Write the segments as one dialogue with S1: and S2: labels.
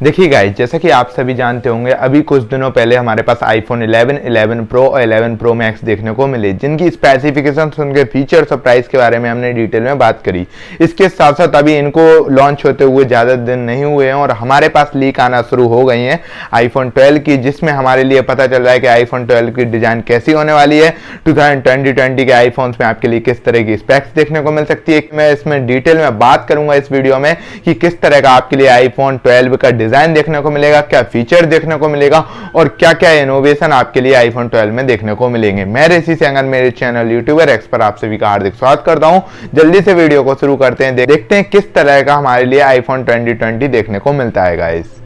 S1: देखिए गाइस, जैसा कि आप सभी जानते होंगे, अभी कुछ दिनों पहले हमारे पास आईफोन 11, 11 प्रो और 11 प्रो मैक्स देखने को मिले, जिनकी स्पेसिफिकेशंस, उनके फीचर्स और प्राइस के बारे में हमने डिटेल में बात करी। इसके साथ साथ अभी इनको लॉन्च होते हुए ज़्यादा दिन नहीं हुए हैं और हमारे पास लीक आना शुरू हो गई हैं आईफोन 12 की, जिसमें हमारे लिए पता चल रहा है कि आईफोन 12 की डिज़ाइन कैसी होने वाली है। 2020 के आईफोन्स में आपके लिए किस तरह की स्पेक्स देखने को मिल सकती है, मैं इसमें डिटेल में बात करूंगा इस वीडियो में कि किस तरह का आपके लिए आईफोन 12 का डिजाइन देखने को मिलेगा, क्या फीचर देखने को मिलेगा और क्या क्या इनोवेशन आपके लिए आईफोन 12 में देखने को मिलेंगे। मैं ऋषि सेंगर, मेरे चैनल यूट्यूबर एक्स पर आप सभी का हार्दिक स्वागत करता हूं। जल्दी से वीडियो को शुरू करते हैं, देखते हैं किस तरह का हमारे लिए आईफोन 2020 देखने को मिलता है गाइस।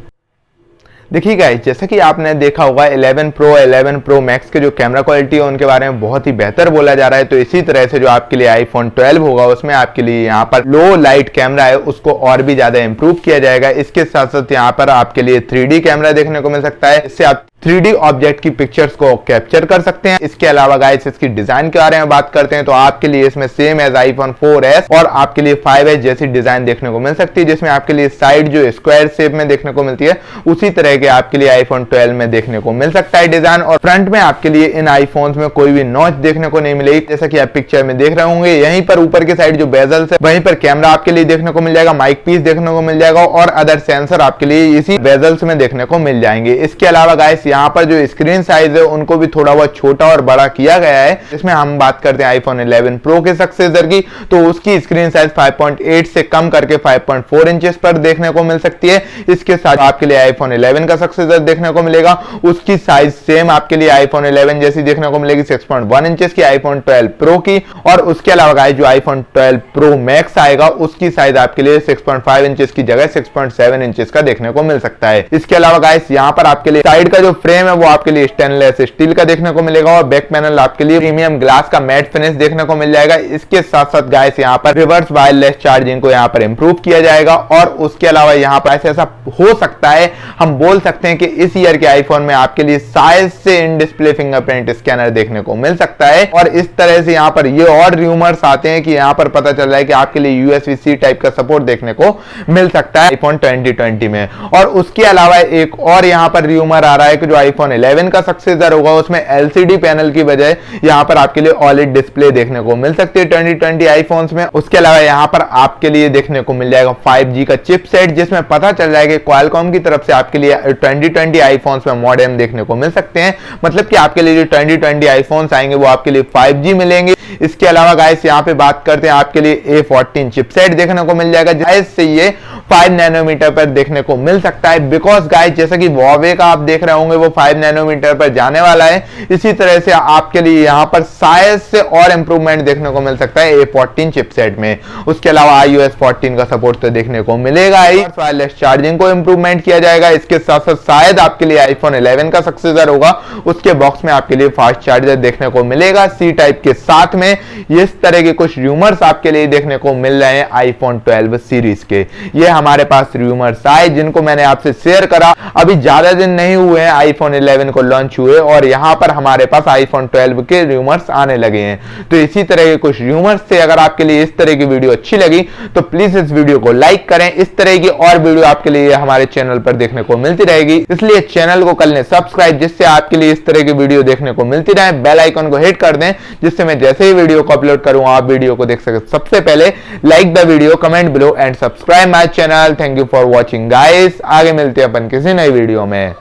S1: देखिए गाइस, जैसा कि आपने देखा होगा 11 प्रो 11 प्रो मैक्स के जो कैमरा क्वालिटी है उनके बारे में बहुत ही बेहतर बोला जा रहा है। तो इसी तरह से जो आपके लिए आईफोन 12 होगा उसमें आपके लिए यहाँ पर लो लाइट कैमरा है उसको और भी ज्यादा इंप्रूव किया जाएगा। इसके साथ साथ यहाँ पर आपके लिए 3D कैमरा देखने को मिल सकता है, इससे आप 3D ऑब्जेक्ट की पिक्चर्स को कैप्चर कर सकते हैं। इसके अलावा गाइस, इसकी डिजाइन के बारे में बात करते हैं तो आपके लिए इसमें सेम एज आईफोन 4S और आपके लिए 5S जैसी डिजाइन देखने को मिल सकती है, जिसमें आपके लिए साइड जो स्क्वायर शेप में देखने को मिलती है उसी तरह के आपके लिए आईफोन 12 में देखने को मिल सकता है डिजाइन। और फ्रंट में आपके लिए इन आईफोन्स में कोई भी नॉच देखने को नहीं मिलेगी, जैसा कि आप पिक्चर में देख रहे होंगे। यहीं पर ऊपर के साइड जो बेजल्स है वहीं पर कैमरा आपके लिए देखने को मिल जाएगा, माइक पीस देखने को मिल जाएगा और अदर सेंसर आपके लिए इसी बेजल्स में देखने को मिल जाएंगे। इसके अलावा गाइस, यहाँ पर जो स्क्रीन साइज है उनको भी थोड़ा बहुत छोटा और बड़ा किया गया है। इसमें हम बात करते हैं आईफोन 11 प्रो के सक्सेसर की, तो उसकी स्क्रीन साइज 5.8 से कम करके 5.4 इंचेस पर देखने को मिल सकती है। इसके साथ आपके लिए आईफोन 11 का सक्सेसर देखने को मिलेगा, उसकी साइज सेम आपके लिए आईफोन 11 जैसी देखने को मिलेगी, 6.1 इंचेस की आईफोन 12 प्रो की। और उसके अलावा गाइस, जो आईफोन 12 प्रो मैक्स आएगा उसकी साइज आपके लिए 6.5 इंचेस की जगह 6.7 इंचेस का देखने को मिल सकता है। इसके अलावा गाइस, यहाँ पर आपके लिए साइड का जो फ्रेम है वो आपके लिए स्टेनलेस स्टील का देखने को मिलेगा और बैक पैनल आपके लिए प्रीमियम ग्लास का मैट फिनिश देखने को मिल जाएगा। इसके साथ साथ गाइस, यहाँ पर रिवर्स वायरलेस चार्जिंग को यहाँ पर इंप्रूव किया जाएगा। और उसके अलावा यहाँ पर ऐसा हो सकता है, हम बोल सकते हैं कि इस ईयर के आईफोन में आपके लिए शायद से इन डिस्प्ले फिंगरप्रिंट स्कैनर देखने को मिल सकता है। और इस तरह से यहाँ पर ये और रूमर्स आते हैं कि यहाँ पर पता चल रहा है कि आपके लिए USB-C टाइप का सपोर्ट देखने को मिल सकता है आईफोन 2020 में। और उसके अलावा एक और यहाँ पर रूमर आ रहा है कि जो आईफोन 11 का सक्सेसर होगा उसमें LCD पैनल की बजाय यहाँ पर आपके लिए OLED डिस्प्ले देखने को मिल सकती है 2020 आईफोन्स में। उसके अलावा यहाँ पर आपके लिए देखने को मिल जाएगा 5G का चिपसेट, जिसमें पता चल रहा है कि क्वालकॉम की तरफ से आपके लिए 2020 आईफोन्स में मॉडेम देखने को मिल सकते हैं। मतलब कि आपके लिए जो 2020 आईफोन्स आएंगे वो आपके लिए 5G मिलेंगे। इसके अलावा गाइस, यहाँ पे बात करते हैं आपके लिए A14 चिपसेट देखने को मिल जाएगा, जैसे ये 5 नैनोमीटर पर देखने को मिल सकता है। बिकॉज गाइस, जैसा कि Huawei का आप देख रहे होंगे वो 5 नैनोमीटर पर जाने वाला है, इसी तरह से आपके लिए यहाँ पर शायद से और इंप्रूवमेंट देखने को मिल सकता है A14 चिपसेट में। उसके अलावा iOS 14 का सपोर्ट तो देखने को मिलेगा ही, वायरलेस चार्जिंग को इंप्रूवमेंट किया जाएगा। इसके साथ साथ शायद आपके लिए आईफोन 11 का सक्सेसर होगा उसके बॉक्स में आपके लिए फास्ट चार्जर देखने को मिलेगा C टाइप के साथ में। इस तरह के कुछ रूमर्स आपके लिए देखने को मिल रहे हैं आईफोन 12 सीरीज के। ये हमारे पास रूमर्स आए जिनको मैंने आपसे शेयर करा। अभी ज्यादा दिन नहीं हुए हैं आईफोन 11 को लॉन्च हुए और यहाँ पर हमारे पास आईफोन 12 के रूमर्स आने लगे हैं। तो इसी तरह के कुछ रूमर्स थे। अगर आपके लिए इस तरह की वीडियो अच्छी लगी तो प्लीज इस वीडियो को लाइक करें। इस तरह की और वीडियो आपके लिए हमारे चैनल पर देखने को मिलती रहेगी, इसलिए चैनल को कर लें सब्सक्राइब, जिससे आपके लिए इस तरह की वीडियो देखने को मिलती रहे। बेल आइकन को हिट कर दें जिससे मैं जैसे ही वीडियो को अपलोड करूं आप वीडियो को देख सकें सबसे पहले। Like the video, comment below and subscribe my channel. Thank you for watching guys. आगे मिलते हैं अपन किसी नई वीडियो में।